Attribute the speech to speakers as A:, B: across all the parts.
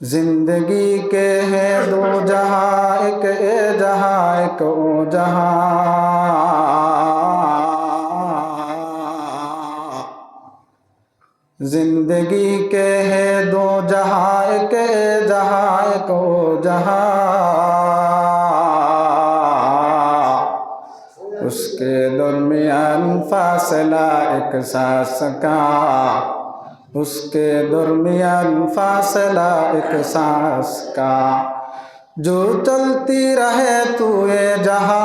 A: जिंदगी के है दो जहां, एक ए जहां एक ओ जहां। जिंदगी के है दो जहां, एक ए जहां एक ओ जहां। उसके दरमियान फासला एक सांस का, उसके दरमियान फासला एक सांस का। जो चलती रहे तू ये जहां,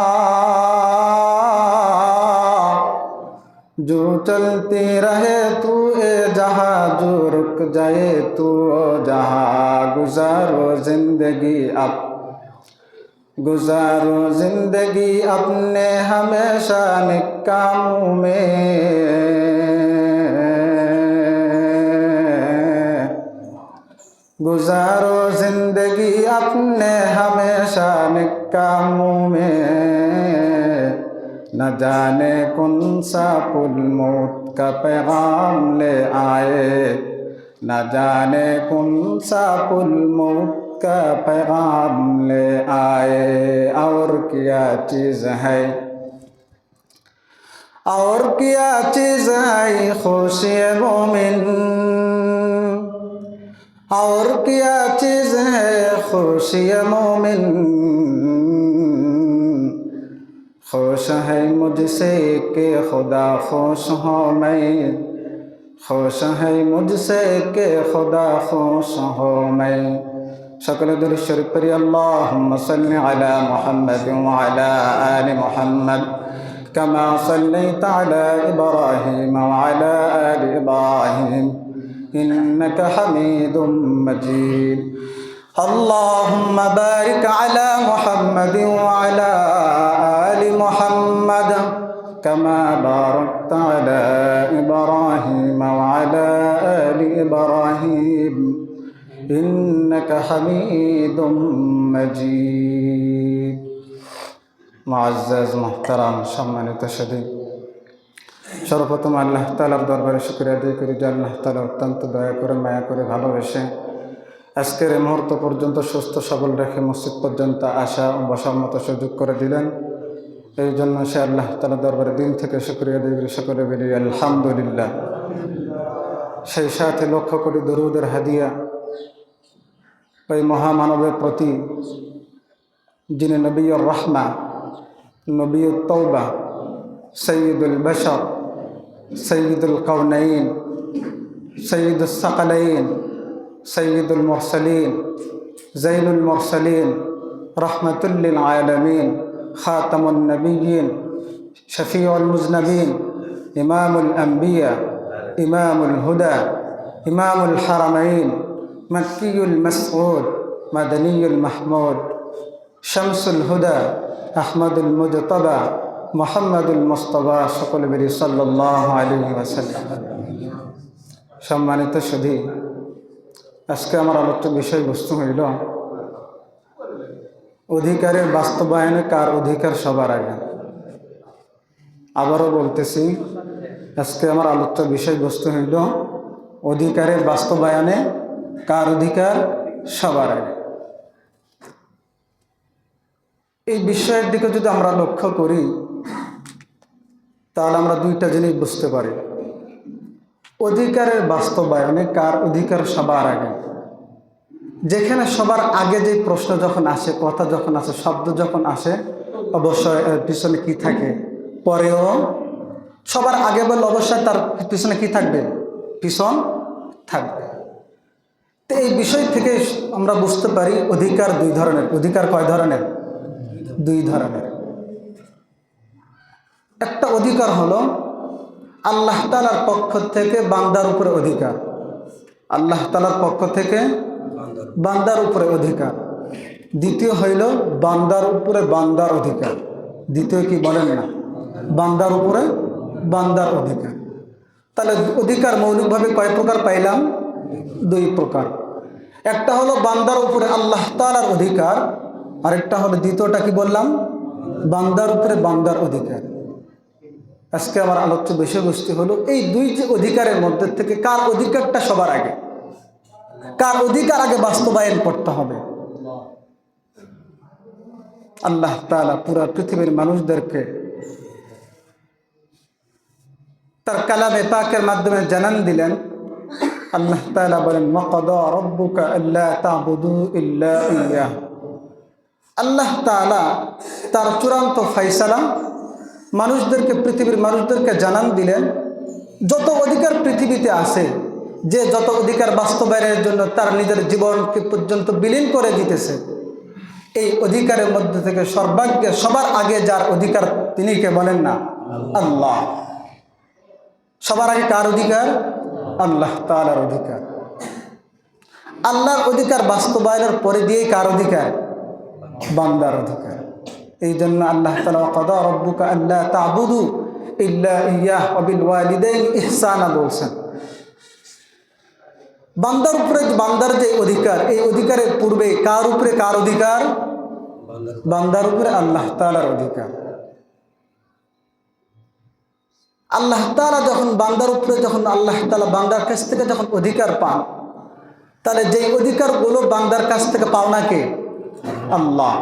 A: जो चलती रहे तू ये जहां, जो रुक जाए तू जहां। गुजारो जिंदगी अब, गुजारो जिंदगी अपने हमेशा नेक कामों में। गुजारो जिंदगी अपने हमेशा नेक कामों में। न जाने कौन सा पुल मौत का पैगाम ले आए, न जाने कौन सा पुल मौत का पैगाम ले आए। और क्या चीज़ है, और क्या चीज़ है खुशी मोमिन, और क्या चीज़ है खुशी मोमिन। खुश है मुझसे कि खुदा खुश हो मैं, खुश है मुझसे कि खुदा खुश हो मैं। शकल दुरूद शरीफ पढ़िए। अल्लाहुम्मा सल्लि अला मुहम्मद व अला आलि मुहम्मद कमा सल्लैता अला इब्राहीम व अला आलि इब्राहीम इन्नका हमीदुम मजीद। अल्लाहुम्मा बारिक अला मुहम्मद व अला आलि मुहम्मद कमा बारकता अला इब्राहीम व अला आलि इब्राहीम इन्नका हमीदुम मजीद। मुअज़्ज़ज़ मुहतरम सम्मानित सदी, सर्वप्रथम আল্লাহ তাআলার দরবারে শুকরিয়া আদায় করি যে আল্লাহ তাআলা অত্যন্ত দয়া করে মায়া করে ভালোবেসে আজকের এই মুহূর্ত পর্যন্ত সুস্থ সবল রেখে মসজিদ পর্যন্ত আসা ও বসার মতো সুযোগ করে দিলেন। এই জন্য সে আল্লাহ তাআলার দরবারে দিন থেকে শুকরিয়া আদায় করি, সকলে বলি আলহামদুলিল্লাহ। সেই সাথে লক্ষ কোটি দরুদের হাদিয়া ওই মহামানবের প্রতি যিনি নবীর রহমা, নবীর তওবা, সৈয়দুল বশর, সৈয়দুল কাউনাইন, সৈয়দুল সাকালাইন, সৈয়দুল মুরসালিন, জৈনুল মুরসালিন, রহমাতুল লিল আলামিন, খাতামুন নবিয়্যিন, শফিউল মুজনবিন, ইমামুল আম্বিয়া, ইমামুল হুদা, ইমামুল হারামাইন, মক্কিউল মাসউদ, মাদানিউল মাহমুদ, শামসুল হুদা, আহমদুল মুজতবা, মুহাম্মদুল মুস্তাফা, সকলে বলি সাল্লাল্লাহু আলাইহি ওয়াসাল্লাম। সম্মানিত সুধী, আজকে আমার আলোচ্য বিষয়বস্তু হইল অধিকারের বাস্তবায়নে কার অধিকার সবার আগে। আবারও বলতেছি, আজকে আমার আলোচ্য বিষয়বস্তু হইল অধিকারের বাস্তবায়নে কার অধিকার সবার আগে। এই বিষয়ের দিকে যদি আমরা লক্ষ্য করি তাহলে আমরা দুইটা জিনিস বুঝতে পারি। অধিকারের বাস্তবায়নে কার অধিকার সবার আগে। যেখানে সবার আগে যে প্রশ্ন যখন আসে, কথা যখন আসে, শব্দ যখন আসে, অবশ্যই এর পিছনে কি থাকে, পরেও সবার আগে বললে অবশ্যই তার পিছনে কি থাকবে, পিছন থাকবে। তো এই বিষয় থেকে আমরা বুঝতে পারি অধিকার দুই ধরনের। অধিকার কয় ধরনের? দুই ধরনের। একটা অধিকার হলো আল্লাহ তাআলার পক্ষ থেকে বান্দার উপরে অধিকার, আল্লাহ তাআলার পক্ষ থেকে বান্দার উপরে অধিকার। দ্বিতীয় হইল বান্দার উপরে বান্দার অধিকার। দ্বিতীয় কি বলেন না? বান্দার উপরে বান্দার অধিকার। তাহলে অধিকার মৌলিকভাবে কয় প্রকার পাইলাম? দুই প্রকার। একটা হলো বান্দার উপরে আল্লাহ তাআলার অধিকার, আরেকটা হলো দ্বিতীয়টা কি বললাম? বান্দার উপরে বান্দার অধিকার। আজকে আমার আলোচ্য বিষয়বস্তু হলো এই দুই যে অধিকারের মধ্যে থেকে কার অধিকারটা সবার আগে। কার অধিকার আগে বাস্তবায়ন করতে হবে। আল্লাহ তাআলা পুরা পৃথিবীর মানুষদেরকে তার কালামে পাকের মাধ্যমে জানান দিলেন। আল্লাহ তাআলা বলেন, ওয়াকাদা রাব্বুকা আল্লা তা'বুদু ইল্লা ইয়্যাহ। আল্লাহ তাআলা তার চূড়ান্ত ফয়সালা মানুষদেরকে, পৃথিবীর মানুষদেরকে জানান দিলেন, যত অধিকার পৃথিবীতে আছে, যে যত অধিকার বাস্তবায়নের জন্য তার নিজের জীবনকে পর্যন্ত বিলীন করে দিতেছে, এই অধিকারের মধ্যে থেকে সর্বাগ্যে সবার আগে যার অধিকার তিনি কে বলেন না? আল্লাহ। সবার আগে কার অধিকার? আল্লাহ তাআলার অধিকার। আল্লাহর অধিকার বাস্তবায়নের পরে দিয়েই কার অধিকার? বান্দার অধিকার। এই জন্য আল্লাহ তাআলা ওয়াকাদা রাব্বুকা আল্লা তা'বুদু ইল্লা ইয়্যাহ ওয়া বিল ওয়ালিদাইনি ইহসানা বলছেন। বান্দার উপরে বান্দার যে অধিকার, এই অধিকারের পূর্বে কার উপরে কার অধিকার? বান্দার উপরে আল্লাহ তাআলার অধিকার। আল্লাহ তাআলা যখন বান্দার উপরে, যখন আল্লাহ তাআলা বান্দার কাছ থেকে যখন অধিকার পান, তাহলে যেই অধিকারগুলো বান্দার কাছ থেকে পাওনা কে? আল্লাহ।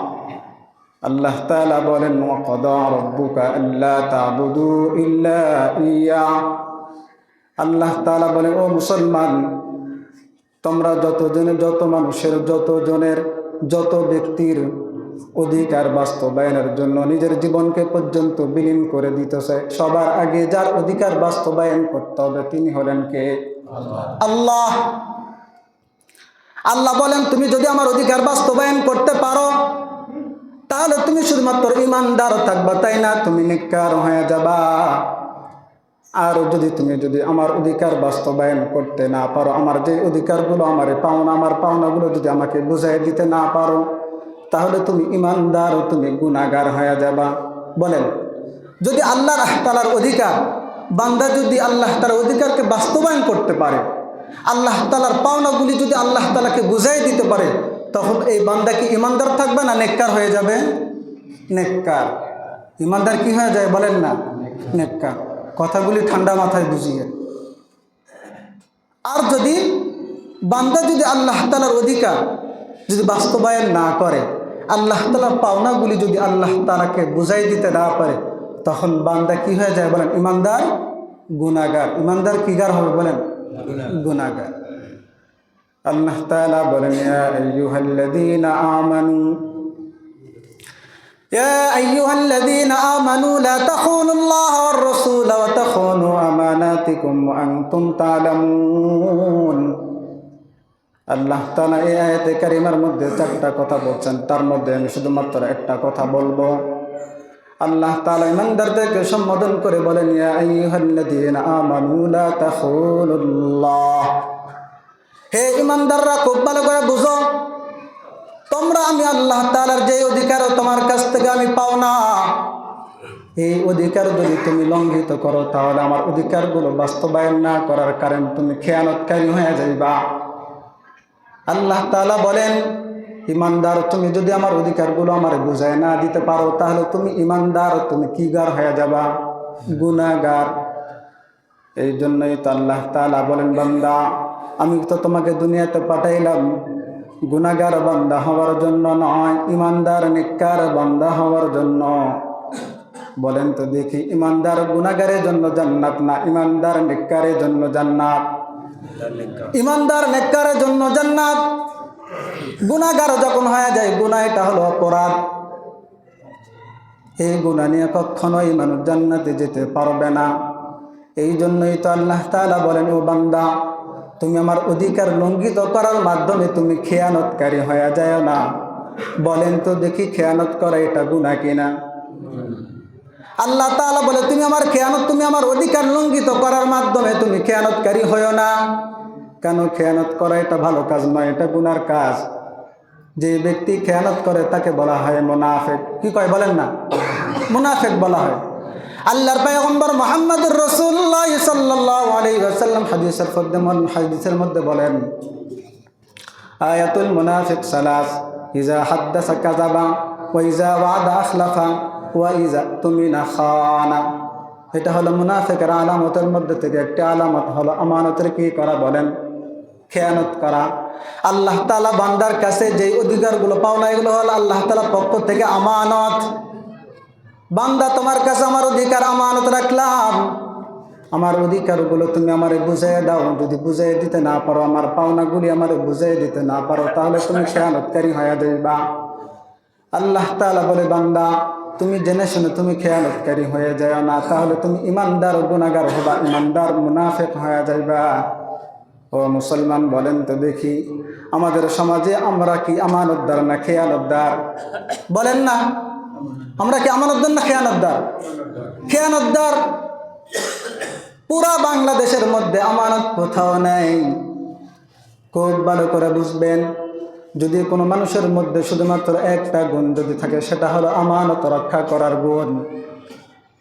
A: আল্লাহ তাআলা বলেন, ওয়াকাদা রাব্বুকা আল্লা তা'বুদু ইল্লা ইয়্যাহ। আল্লাহ তাআলা বলেন, ও মুসলমান, তোমরা যত মানুষের, যত ব্যক্তির অধিকার বাস্তবায়নের জন্য নিজের জীবনকে পর্যন্ত বিলীন করে দিতেছে, সবার আগে যার অধিকার বাস্তবায়ন করতে হবে তিনি হলেন কে? আল্লাহ। আল্লাহ বলেন, তুমি যদি আমার অধিকার বাস্তবায়ন করতে পারো তাহলে তুমি শুধুমাত্র ঈমানদার থাকবা, তাই না? তুমি নেককার হয়ে যাবা। আর তুমি যদি আমার অধিকার বাস্তবায়ন করতে না পারো, আমার যে অধিকারগুলো, আমার পাওনাগুলো যদি আমাকে বুঝাই দিতে না পারো, তাহলে তুমি ঈমানদার ও তুমি গুনাহগার হয়ে যাবা। বলেন, যদি আল্লাহ তাআলার অধিকার, বান্দা যদি আল্লাহ তাআলার অধিকারকে বাস্তবায়ন করতে পারে, আল্লাহ তাআলার পাওনাগুলি যদি আল্লাহ তাআলাকে বুঝাই দিতে পারে, তখন এই বান্দা কি ঈমানদার থাকবে না নেককার হয়ে যাবে? নেককার। ঈমানদার কি হয়ে যায় বলেন না? নেককার। কথাগুলি ঠান্ডা মাথায় বুঝিয়ে। আর যদি বান্দা যদি আল্লাহ তাআলার অধিকার যদি বাস্তবায়ন না করে, আল্লাহ তাআলার পাওনাগুলি যদি আল্লাহ তাআলাকে বুঝাই দিতে না পারে, তখন বান্দা কি হয়ে যায় বলেন? ঈমানদার, গুনাহগার। ঈমানদার কিগার হবে বলেন? গুনাহগার। আল্লাহ তাআলা বলেন, ইয়া আইয়ুহাল্লাযীনা আমানু লা তাখুনুল্লাহা ওয়ার রাসূলা ওয়া তাখুনু আমানাতিকুম ওয়া আনতুম তা'লামুন। আল্লাহ তাআলা এই আয়াতে কারিমার মধ্যে 4টা কথা বলছেন, তার মধ্যে আমি শুধুমাত্র একটা কথা বলবো। আল্লাহ তাআলা ঈমানদারদেরকে সম্বোধন করে বলেন, ইয়া আইয়ুহাল্লাযীনা আমানু লা তাখুনুল্লাহ। হে ঈমানদাররা, খুব ভালো করে বুঝো, তোমরা আমি আল্লাহ তাআলার যে অধিকার তোমার কাছ থেকে আমি পাও না, এই অধিকার যদি তুমি লঙ্ঘিত করো, তাহলে আমার অধিকারগুলো বাস্তবায়ন না করার কারণে তুমি খেয়ানতকারী হয়ে যাইবা। আল্লাহ তাআলা বলেন, ঈমানদার, তুমি যদি আমার অধিকারগুলো আমার বুঝায় না দিতে পারো, তাহলে তুমি ঈমানদার, তুমি কিগার হয়ে যাবা? গুনাহগার। এই জন্যই তো আল্লাহ তাআলা বলেন, বান্দা, আমি তো তোমাকে দুনিয়াতে পাঠাইলাম গুনাহগার বান্দা হওয়ার জন্য নয়, ঈমানদার নেককার বান্দা হওয়ার জন্য। বলেন তো দেখি, ঈমানদার গুনাহগারের জন্য জান্নাত না ঈমানদার নেককারের জন্য জান্নাত? ঈমানদার নেককারের জন্য জান্নাত। গুনাহগার যখন হয়ে যায়, গুনাহ এটা হলো অপরাধ, এই গুনাহ নিয়ে কখনোই মানুষ জান্নাতে যেতে পারবে না। এই জন্যই তো আল্লাহ তাআলা বলেন, ও বান্দা, তুমি আমার অধিকার লঙ্ঘিত করার মাধ্যমে তুমি খেয়ানতকারী হয়ে যায় না। বলেন তো দেখি, খেয়ানত করা এটা গুনাহ কিনা? আল্লাহ তাআলা বলে, তুমি আমার অধিকার লঙ্ঘিত করার মাধ্যমে তুমি খেয়ানতকারী হয়ো না। কেন? খেয়ানত করা এটা ভালো কাজ নয়, এটা গুনার কাজ। যে ব্যক্তি খেয়ানত করে তাকে বলা হয় মুনাফিক। কি কয় বলেন না? মুনাফিক বলা হয়। আল্লাহর পয়গম্বর মুহাম্মদুর রাসূলুল্লাহ সাল্লাল্লাহু আলাইহি ওয়াসাল্লাম হাদিসের মধ্যে বলেন, আয়াতুল মুনাফিক সালাস, ইজা হাদ্দাসা কাযাবা ওয়া ইজা ওয়াদা আখলাফা ওয়া ইজা তুমিনা খানা। এটা হলো মুনাফিকের আলামতের মধ্যে থেকে একটি আলামত হলো আমানতের কি করা বলেন? খেয়ানত করা। আল্লাহ তাআলা বান্দার কাছে যে অধিকারগুলো পাওনা, এগুলো হলো আল্লাহ তাআলার পক্ষ থেকে আমানত। বান্দা, তোমার কাছে আমার অধিকার আমানত রাখলাম, আমার অধিকারগুলো তুমি আমারে বুঝিয়ে দাও। যদি বুঝিয়ে দিতে না পারো, আমার পাওনাগুলি আমারে বুঝিয়ে দিতে না পারো, তাহলে তুমি খেয়ানতকারী হয়ে যাইবা। আল্লাহ তাআলা বলে, বান্দা তুমি জেনে শুনে তুমি খেয়ানতকারী হয়ে যাও না, তাহলে তুমি ইমানদার গুনাহগার হবা, ইমানদার মুনাফিক হয়ে যাইবা। ও মুসলমান, বলেন তো দেখি, আমাদের সমাজে আমরা কি আমানতদার না খেয়ানতদার? বলেন না, আমরা কি আমানতদার না খেয়ানতদার? খেয়ানতদার। পুরা বাংলাদেশের মধ্যে আমানত কোথাও নেই। খুব ভালো করে বুঝবেন, যদি কোনো মানুষের মধ্যে শুধুমাত্র একটা গুণ যদি থাকে, সেটা হলো আমানত রক্ষা করার গুণ।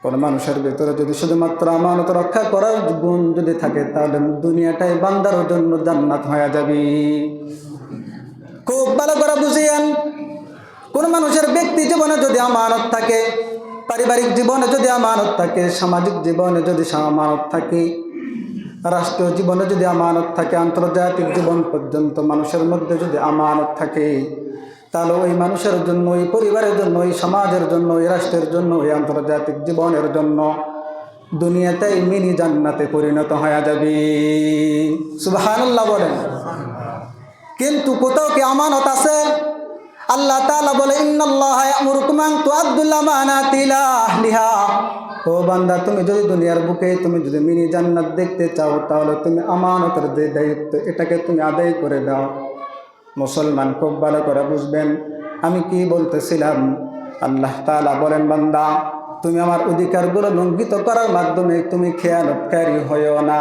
A: কোনো মানুষের ভিতরে যদি শুধুমাত্র আমানত রক্ষা করার গুণ যদি থাকে, তাহলে দুনিয়াটাই বান্দার জন্য জান্নাত হয়ে যাবে। খুব ভালো করে বুঝিয়েন, কোনো মানুষের ব্যক্তি জীবনে যদি আমানত থাকে, পারিবারিক জীবনে যদি আমানত থাকে, সামাজিক জীবনে যদি আমানত থাকে, রাষ্ট্রীয় জীবনে যদি আমানত থাকে, আন্তর্জাতিক জীবন পর্যন্ত মানুষের মধ্যে যদি আমানত থাকে, তাহলে ওই মানুষের জন্য, ওই পরিবারের জন্য, ওই সমাজের জন্য, ওই রাষ্ট্রের জন্য, ওই আন্তর্জাতিক জীবনের জন্য দুনিয়াতেই মিনি জান্নাতে পরিণত হয়ে যাবে। সুবহানাল্লাহ বলেন। কিন্তু কোথাও কি আমানত আছে? আল্লাহ তাআলা বলে, ইন্নাল্লাহা ইয়া'মুরুকুম আন তু'আদ্দুল আমানাতি ইলা আহলিহা। ও বান্দা, তুমি যদি দুনিয়ার বুকে তুমি যদি মিনি জান্নাত দেখতে চাও, তাহলে তুমি আমানতের যে দায়িত্ব, এটাকে তুমি আদায় করে দাও। মুসলমান, খুব ভালো করে বুঝবেন আমি কি বলতেছিলাম। আল্লাহ তাআলা বলেন, বান্দা তুমি আমার অধিকারগুলো লঙ্ঘিত করার মাধ্যমে তুমি খেয়ানতকারী হইও না।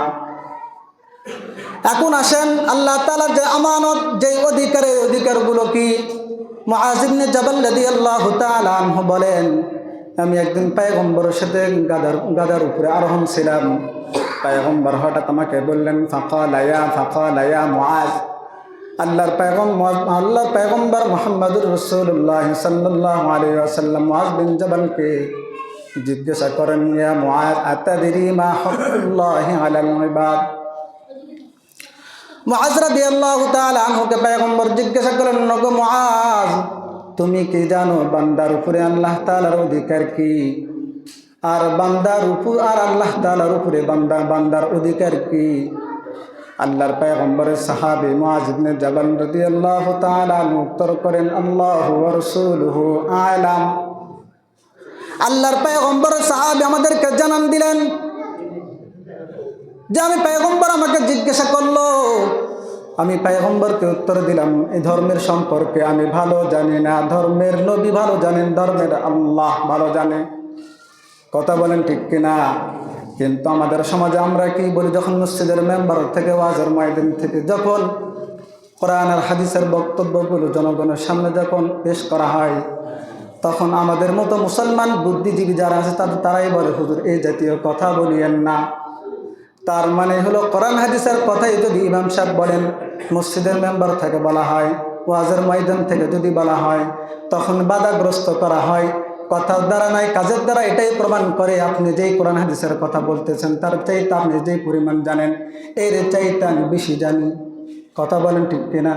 A: এখন আসেন, আল্লাহ তাআলার যে আমানত, যে অধিকারের অধিকারগুলো কি? মুআয ইবনে জাবাল রাদিয়াল্লাহু তাআলা আনহু বলেন, আমি একদিন পয়গম্বরের সাথে গাদার উপরে আরোহণ ছিলাম। পয়গম্বর হঠাৎ আমাকে বললেন, ফাকালা ইয়া মুআয। আল্লাহর পয়গম্বর মুহাম্মদুর রাসূলুল্লাহ সাল্লাল্লাহু আলাইহি ওয়াসাল্লাম মুআয বিন জাবালকে জিজ্ঞাসা করেন, ইয়া মুআয, আতাদরি মা হাক্কুল্লাহি আলাল ইবাদ? মুআয রাদিয়াল্লাহু তাআলা আনহুকে পয়গম্বর জিজ্ঞাসা করেন, নগো মুআয, তুমি কি জানো বান্দার উপরে আল্লাহ তাআলার অধিকার কি? আর বান্দার উপর আর আল্লাহ তাআলার উপরে বান্দার অধিকার কি? আল্লাহর পয়গম্বরের সাহাবী মুআয ইবনে জাবাল রাদিয়াল্লাহু তাআলা আনহু উত্তর করেন, আল্লাহু ওয়া রাসূলুহু আ'লাম। আল্লাহর পয়গম্বরের সাহাবী আমাদেরকে জানান দিলেন যে আমি পয়গম্বর আমাকে জিজ্ঞাসা করলো, আমি পয়গম্বরকে উত্তর দিলাম, এই ধর্মের সম্পর্কে আমি ভালো জানি না, ধর্মের নবী ভালো জানেন, ধর্মের আল্লাহ ভালো জানে। কথা বলেন ঠিক কিনা? কিন্তু আমাদের সমাজে আমরা কি বলি, যখন মসজিদের মেম্বার থেকে, ওয়াজের ময়দান থেকে যখন কোরআন আর হাদিসের বক্তব্যগুলো জনগণের সামনে যখন পেশ করা হয়, তখন আমাদের মতো মুসলমান বুদ্ধিজীবী যারা আছে তারাই বলে, হুজুর এই জাতীয় কথা বলিয়েন না। তার মানে হলো, কোরআন হাদিসের কথাই যদি ইমাম সাহেব বলেন, মসজিদের মেম্বার থেকে বলা হয়, ওয়াজের ময়দান থেকে যদি বলা হয়, তখন বাধাগ্রস্ত করা হয়। কথার দ্বারা নয়, কাজের দ্বারা এটাই প্রমাণ করে আপনি যেই কোরআন হাদিসের কথা বলতেছেন, তার চাইতে আপনি যেই পরিমাণ জানেন, এর চাইতে আমি বেশি জানি। কথা বলেন ঠিক কিনা?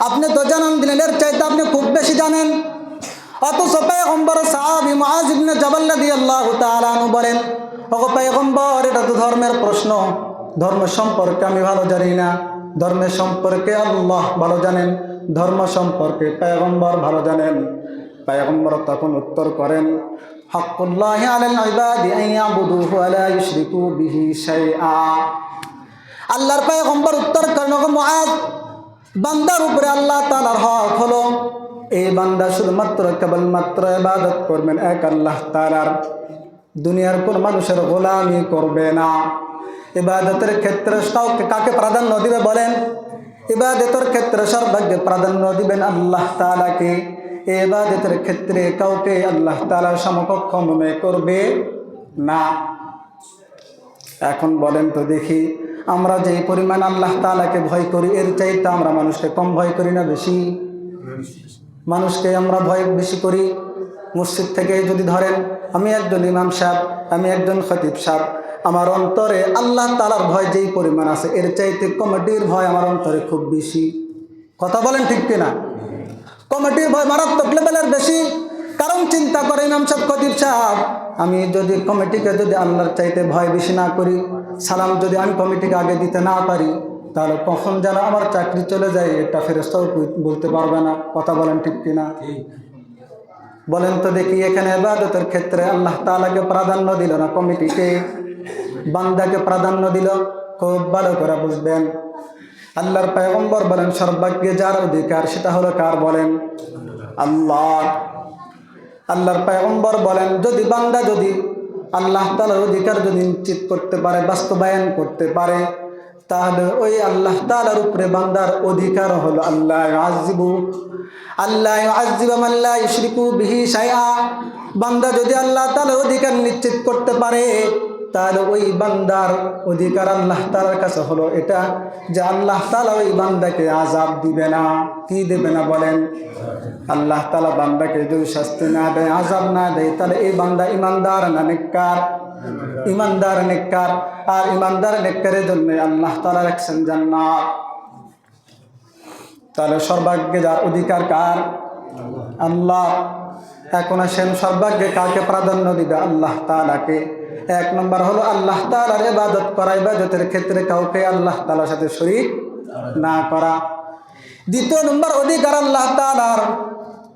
A: আপনি তো জানান দিলেন, এর চাইতে আপনি খুব বেশি জানেন। অথচ পয়গম্বর সাহাবী মুআয ইবনে জাবাল রাদিয়াল্লাহু তাআলা আনহু বলেন, ওগো পয়গম্বর, এটা তো ধর্মের প্রশ্ন, ধর্ম সম্পর্কে আমি ভালো জানি না, ধর্মের সম্পর্কে আল্লাহ ভালো জানেন, ধর্ম সম্পর্কে পয়গম্বর ভালো জানেন। পয়গম্বর তখন উত্তর করেন, হাক্কুল্লাহি আলাল ইবাদি আন ইয়াবুদুহু ওয়া লা ইউশরিকু বিহি শাইআ। আল্লাহর পয়গম্বর উত্তর করেন, ওগো মুআয, বান্দার উপরে আল্লাহ তাআলার হক হলো এই বান্দা শুধুমাত্র কেবলমাত্র ইবাদত করবেন এক আল্লাহ তাআলার, দুনিয়ার কোন মানুষের গোলামি করবে না। ইবাদতের ক্ষেত্রে কাকে প্রাধান্য দিবে বলেন? ইবাদতের ক্ষেত্রে সর্বাগ্যে প্রাধান্য দিবেন আল্লাহ তাআলাকে। ইবাদতের ক্ষেত্রে কাউকে আল্লাহ তাআলার সমকক্ষ মনে করবে না। এখন বলেন তো দেখি, আমরা যেই পরিমাণ আল্লাহ তাআলাকে ভয় করি, এর চাইতে আমরা মানুষকে কম ভয় করি না বেশি? মানুষকে আমরা ভয় বেশি করি। মসজিদ থেকে যদি ধরেন, আমি একজন ইমাম সাহেব, আমি একজন খতিব সাহেব, আমার অন্তরে আল্লাহ তাআলার ভয় যেই পরিমাণ আছে এর চাইতে কমিটির ভয় আমার অন্তরে খুব বেশি। কথা বলেন ঠিক কিনা? কমিটির ভয় মারাত্মক লেভেলের বেশি। কারণ চিন্তা করে ইমাম সাহেব, খতিব সাহেব, আমি যদি কমিটিকে যদি আল্লাহর চাইতে ভয় বেশি না করি, সালাম যদি আমি কমিটিকে আগে দিতে না পারি, তাহলে কখন যেন আমার চাকরি চলে যায় এটা ফেরেশতাও বলতে পারবে না। কথা বলেন ঠিক কিনা? বলেন তো দেখি, এখানে ইবাদতের ক্ষেত্রে আল্লাহ তাআলাকে প্রাধান্য দিল না কমিটিকে, বান্দাকে প্রাধান্য দিল? খুব ভালো করে বুঝবেন। আল্লাহর পয়গম্বর বলেন সর্বাগ্যে যার অধিকার সেটা হলো কার? বলেন আল্লাহ। আল্লাহর পয়গম্বর বলেন যদি বান্দা যদি আল্লাহ তাআলার অধিকার যদি নিশ্চিত করতে পারে, বাস্তবায়ন করতে পারে, তাহলে ওই আল্লাহ তাআলার উপরে বান্দার অধিকার হলো আল্লাহ ইউআযযিবু মান লা ইউশরিকু বিহি শাইআ। বান্দা যদি আল্লাহ তাআলার অধিকার নিশ্চিত করতে পারে, তাহলে ওই বান্দার অধিকার আল্লাহ তাআলার কাছে হলো এটা যে আল্লাহ তাআলা ওই বান্দাকে আযাব দিবে না। কি দেবে না? বলেন। আল্লাহ তাআলা বান্দাকে যদি শাস্তি না দেয়, আযাব না দেয়, তাহলে এই বান্দা ইমানদার না নেককার? ইমানদার নেককার। আর ইমানদার নেককারের জন্য আল্লাহ তাআলা রাখছেন জান্নাত। তাহলে সর্বাগ্যে যার অধিকার কার? আল্লাহ। এখন আসেন সর্বাগ্যে কাকে প্রাধান্য দিবে? আল্লাহ তাআলাকে। এক নম্বর হলো আল্লাহ তাআলার ইবাদত করা, ইবাদতের ক্ষেত্রে কাউকে আল্লাহ তাআলার সাথে শরীক না করা। দ্বিতীয় নম্বর অধিকার আল্লাহ তাআলার,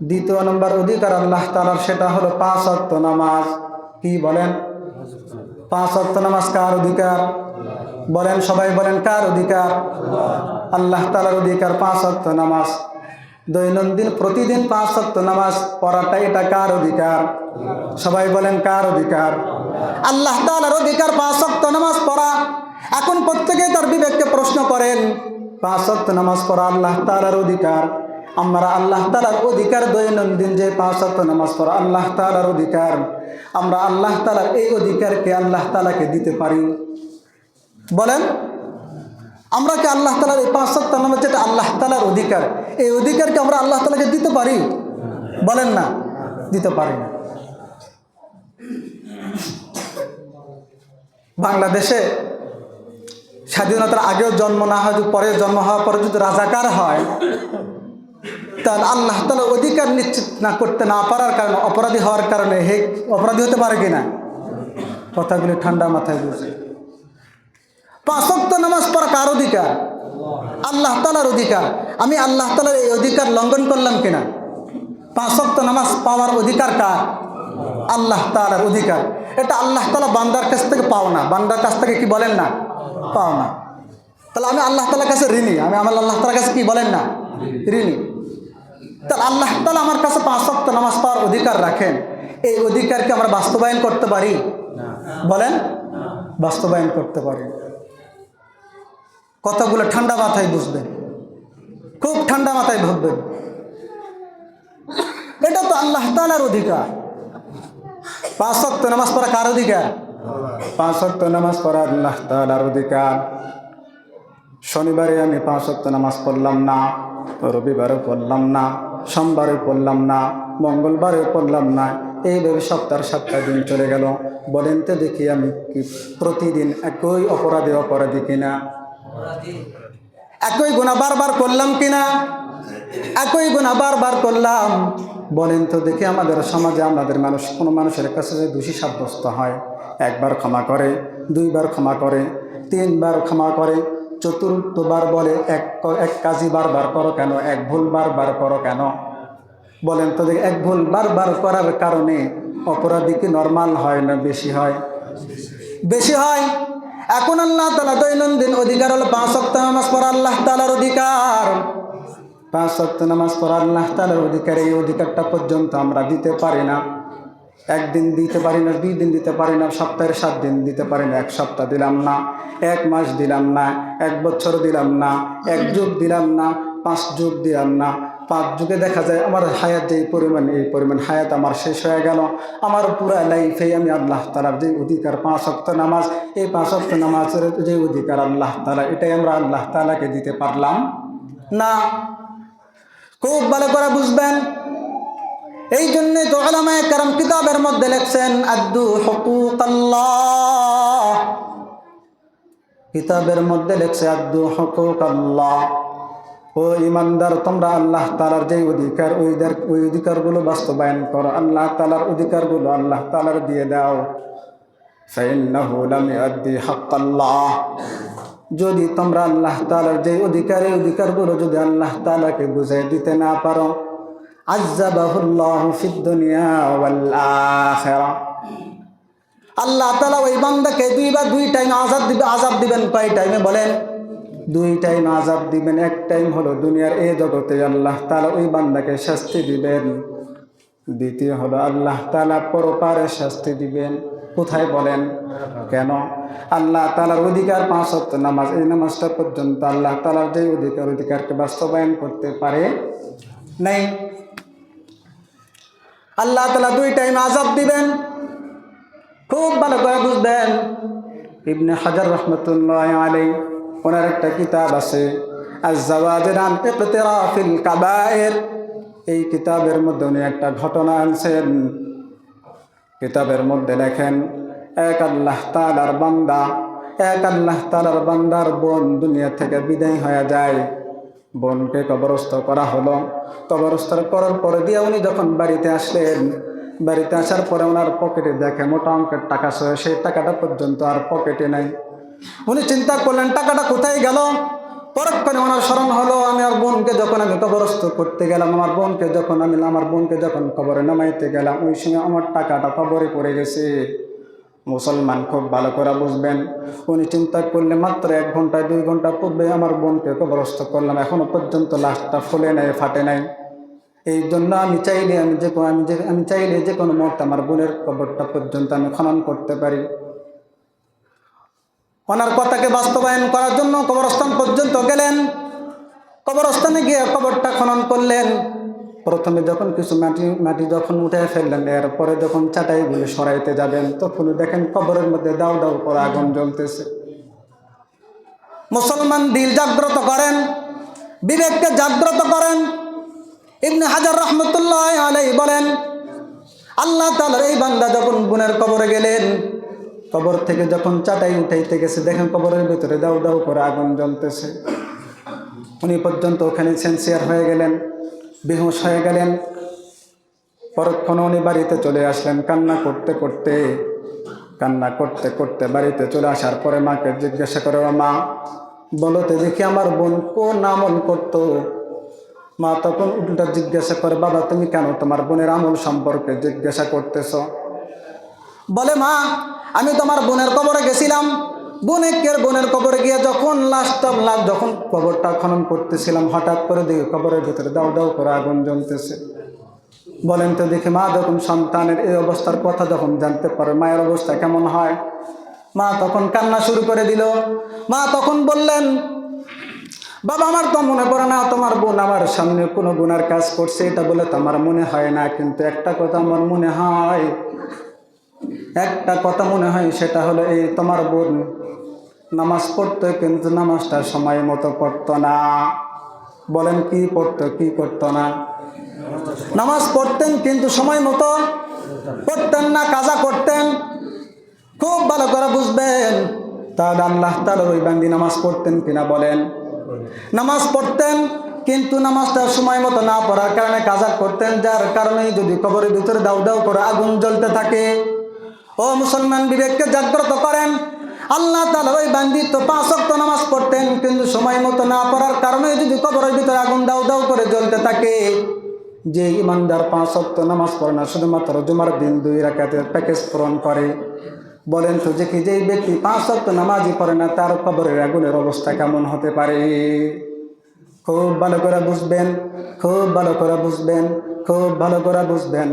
A: দ্বিতীয় নম্বর অধিকার আল্লাহ তাআলার সেটা হলো 5 ওয়াক্ত নামাজ। কি বলেন? 5 ওয়াক্ত নামাজ কার অধিকার? বলেন, সবাই বলেন, কার অধিকার? আল্লাহ তাআলার অধিকার 5 ওয়াক্ত নামাজ। দৈনন্দিন প্রতিদিন 5 ওয়াক্ত নামাজ পড়াটা এটা কার অধিকার? সবাই বলেন, কার অধিকার? আল্লাহ তাআলার অধিকার 5 ওয়াক্ত নামাজ পড়া। এখন প্রত্যেকেই তার বিবেককে প্রশ্ন করেন, 5 ওয়াক্ত নামাজ পড়া আল্লাহ তাআলার অধিকার। আমরা আল্লাহ তাআলার অধিকার দৈনন্দিন যে 5 ওয়াক্ত নামাজ পড়া আল্লাহ তাআলার অধিকার, আমরা আল্লাহ তাআলার এই অধিকারকে আল্লাহ তাআলাকে দিতে পারি? বলেন, আমরা কি আল্লাহ তাআলার এই 5 ওয়াক্ত নামাজ যেটা আল্লাহ তাআলার অধিকার, এই অধিকারকে আমরা আল্লাহ তাআলাকে দিতে পারি? বলেন না, দিতে পারি না। বাংলাদেশে স্বাধীনতার আগেও জন্ম না হয়, পরে জন্ম হওয়ার পরে যদি রাজাকার হয়, তাহলে আল্লাহ তাআলা অধিকার নিশ্চিত না করতে না পারার কারণে, অপরাধী হওয়ার কারণে হে অপরাধী হতে পারে কিনা? কথাগুলি ঠান্ডা মাথায় বুঝে। 5 ওয়াক্ত নামাজ পড়া কার অধিকার? আল্লাহ তাআলার অধিকার। আমি আল্লাহ তাআলার এই অধিকার লঙ্ঘন করলাম কিনা? 5 ওয়াক্ত নামাজ পাওয়ার অধিকার কার? আল্লাহ তাআলার অধিকার। এটা আল্লাহ তাআলা বান্দার কাছ থেকে পাও না, বান্দার কাছ থেকে কি বলেন না? পাও না। তাহলে আমি আল্লাহ তাআলার কাছে ঋণী, আমি আমার আল্লাহ তাআলার কাছে কি বলেন না? ঋণী। তাহলে আল্লাহ তাআলা আমার কাছে 5 ওয়াক্ত নামাজ পাওয়ার অধিকার রাখেন, এই অধিকারকে আমরা বাস্তবায়ন করতে পারি? বলেন, বাস্তবায়ন করতে পারি। কথাগুলো ঠান্ডা মাথায় বুঝবেন, খুব ঠান্ডা মাথায় ভাববেন। এটা তো আল্লাহ তাআলার অধিকার। 5 ওয়াক্ত নামাজ পড়া কার অধিকার? 5 ওয়াক্ত নামাজ পড়া আল্লাহ তাআলার অধিকার। শনিবারে আমি 5 ওয়াক্ত নামাজ পড়লাম না, রবিবারে পড়লাম না, সোমবারে পড়লাম না, মঙ্গলবারে পড়লাম না, এইভাবে সপ্তাহের 7টা দিন চলে গেল। বলেন তো দেখি আমি কি প্রতিদিন একই অপরাধী কিনা? একই গুনাহ বারবার করলাম কিনা? একই গুনাহ বারবার করলাম। বলেন তো দেখি আমাদের সমাজে আমাদের মানুষ, কোনো মানুষের কাছে যে দোষী সাব্যস্ত হয়, একবার ক্ষমা করে, 2 বার ক্ষমা করে, 3 বার ক্ষমা করে, চতুর্থবার বলে এক কাজই বারবার করো কেন, এক ভুল বারবার করো কেন? বলেন তো দেখি, এক ভুল বারবার করার কারণে অপরাধী কি নর্মাল হয় না বেশি হয়? বেশি হয়। এখন আল্লাহ তাআলা দৈনন্দিন অধিকার হলো 5 ওয়াক্ত নামাজ পড়া আল্লাহ তাআলার অধিকার। 5 ওয়াক্ত নামাজ পড়া আল্লাহ তাআলার অধিকার। এই অধিকারটা পর্যন্ত আমরা দিতে পারি না। একদিন দিতে পারি না, 2 দিন দিতে পারি না, সপ্তাহের 7 দিন দিতে পারি না, 1 সপ্তাহ দিলাম না, 1 মাস দিলাম না, 1 বছর দিলাম না, 1 যুগ দিলাম না, 5 যুগ দিলাম না। 5 যুগে দেখা যায় আমার হায়াত যে এই পরিমাণ হায়াত আমার শেষ হয়ে গেল। আমার পুরা লাইফে আমি আল্লাহ তাআলার যে অধিকার 5 ওয়াক্ত নামাজ, এই 5 ওয়াক্ত নামাজের যে অধিকার আল্লাহ তাআলা, এটাই আমরা আল্লাহ তাআলাকে দিতে পারলাম না। খুব ভালো করে বুঝবেন, এই জন্যে তো উলামায়ে কেরাম কিতাবের মধ্যে লিখছেন আদ্দু হুকুকাল্লাহ, কিতাবের মধ্যে লিখছে আদ্দু হুকুকাল্লাহ। ও ইমানদার, তোমরা আল্লাহ তাআলার যে অধিকার, ওই অধিকারগুলো বাস্তবায়ন করো। আল্লাহ তাআলার অধিকারগুলো আল্লাহ তাআলার দিয়ে দাও। ফাইন্নাহু লাম ইউদ্দি হাক্কাল্লাহ, যদি তোমরা আল্লাহ তাআলার যে অধিকারগুলো যদি আল্লাহ তাআলাকে বুঝাই দিতে না পারো, আযাবাহুল্লাহু ফিদ দুনিয়া ওয়াল আখিরাহ, আল্লাহ তাআলা ওই বান্দাকে দুই টাইম আযাব দিবেন। কয় টাইমে বলেন? 2 টাইম আযাব দিবেন। এক টাইম হলো দুনিয়ার এই জগতে আল্লাহ তাআলা ওই বান্দাকে শাস্তি দিবেন, দ্বিতীয় হলো আল্লাহ তাআলা পরপারে শাস্তি দিবেন। কোথায় বলেন? কেন? আল্লাহ তাআলার অধিকার 5 ওয়াক্ত নামাজ, এই নামাজটা পর্যন্ত আল্লাহ তাআলার যে অধিকারকে বাস্তবায়ন করতে পারে নাই। আল্লাহ তাআলা 2 টাইম আযাব দিবেন। খুব ভালো করে বুঝবেন। ইবনে হাজার রাহমাতুল্লাহি আলাইহি, ওনার একটা কিতাব আছে আয-যাওয়াজির আন ইকতিরাফিল কাবায়ের, এই কিতাবের মধ্যে উনি একটা ঘটনা আনছেন। কিতাবের মধ্যে লেখেন, এক আল্লাহ তাআলার বান্দার বোন দুনিয়া থেকে বিদায় হয়ে যায়। বোনকে কবরস্থ করা হলো। কবরস্থ করার পরে দিয়ে উনি যখন বাড়িতে আসলেন, বাড়িতে আসার পরে ওনার পকেটে দেখে মোটা অঙ্কের টাকা ছিল, সেই টাকাটা পর্যন্ত আর পকেটে নাই। উনি চিন্তা করলেন টাকাটা কোথায় গেল। পরক্ষণে ওনার স্মরণ হলো, আমি কবরস্থ করতে গেলাম, আমার বোনকে যখন কবরে নামাইতে গেলাম, ওই সময় আমার টাকাটা কবরে পড়ে গেছে। মুসলমান, খুব ভালো করে বুঝবেন। উনি চিন্তা করলে মাত্র 1 ঘন্টা 2 ঘন্টা পূর্বে আমার বোনকে কবরস্থ করলাম, এখনো পর্যন্ত লাশটা ফুলে নাই, ফাটে নাই। এই জন্য আমি চাইলে যে কোনো মুহূর্তে আমার বোনের কবরটা পর্যন্ত আমি খনন করতে পারি। ওনার কথাকে বাস্তবায়ন করার জন্য কবরস্থান পর্যন্ত গেলেন। কবরস্থানে গিয়ে কবরটা খনন করলেন। প্রথমে যখন কিছু মাটি যখন উঠে ফেললেন, এরপরে যখন চাটাইগুলো সরাইতে যাবেন, তখন দেখেন কবরের মধ্যে দাউ দাউ করে আগুন জ্বলতেছে। মুসলমান, দিল জাগ্রত করেন, বিবেককে জাগ্রত করেন। ইবনে হাজার রাহমাতুল্লাহি আলাইহি বলেন, আল্লাহ তাআলার এই বান্দা যখন বোনের কবরে গেলেন, কবর থেকে যখন চাটাই উঠাইতে গেছে, দেখেন কবরের ভিতরে দাউ দাউ করে আগুন জ্বলতেছে। উনি পর্যন্ত ওখানে সেন্সিয়ার হয়ে গেলেন, বেহুশ হয়ে গেলেন। পরক্ষণে উনি বাড়িতে চলে আসলেন কান্না করতে করতে। বাড়িতে চলে আসার পরে মাকে জিজ্ঞাসা করে, মা বলতে দেখি আমার বোন কোন আমল করতো। মা তখন উল্টা জিজ্ঞাসা করে, বাবা তুমি কেন তোমার বোনের আমল সম্পর্কে জিজ্ঞাসা করতেছ? বলে, মা আমি তোমার বোনের কবরে গেছিলাম। বোনের কবরে গিয়ে যখন যখন কবরটা খনন করতেছিলাম, হঠাৎ করে দেখি কবরের ভিতরে দাউ দাউ করে আগুন জ্বলতেছে। বলেন তো দেখি, মা যখন সন্তানের এই অবস্থার কথা যখন জানতে পারে, মায়ের অবস্থা কেমন হয়? মা তখন কান্না শুরু করে দিল। মা তখন বললেন, বাবা আমার তো মনে পড়ে না তোমার বোন আমার সামনে কোনো গুনার কাজ করছে, এটা বলে তো আমার মনে হয় না। কিন্তু একটা কথা আমার মনে হয়, সেটা হলো এই, তোমার বোন নামাজ পড়তো, কিন্তু নামাজটা সময় মতো পড়তো না। বলেন কি পড়তো, কি করতো না? নামাজ পড়তেন কিন্তু সময় মতো পড়তেন না, কাজা করতেন। খুব ভালো করে বুঝবেন। তাহলে আল্লাহ তাআলা ওই বান্দি নামাজ পড়তেন কিনা বলেন? নামাজ পড়তেন, কিন্তু নামাজটা সময় মতো না পড়ার কারণে কাজা করতেন, যার কারণে যদি কবরের ভিতরে দাউ দাউ করে আগুন জ্বলতে থাকে। ও মুসলমান, বিবেককে জাগ্রত করেন। আল্লাহ তাআলা ওই বান্দি তো 5 ওয়াক্ত নামাজ পড়তেন, কিন্তু সময় মতো না পড়ার কারণে যদি কবরের ভিতরে আগুন দাউ দাউ করে জ্বলতে থাকে। যে ইমানদার 5 ওয়াক্ত নামাজ পড়ে না, শুধুমাত্র জুমার দিন 2 রাকাতের প্যাকেজ পূরণ করে, বলেন তো যে কি যেই ব্যক্তি 5 ওয়াক্ত নামাজই পড়ে না, তার কবরের আগুনের অবস্থা কেমন হতে পারে? খুব ভালো করে বুঝবেন।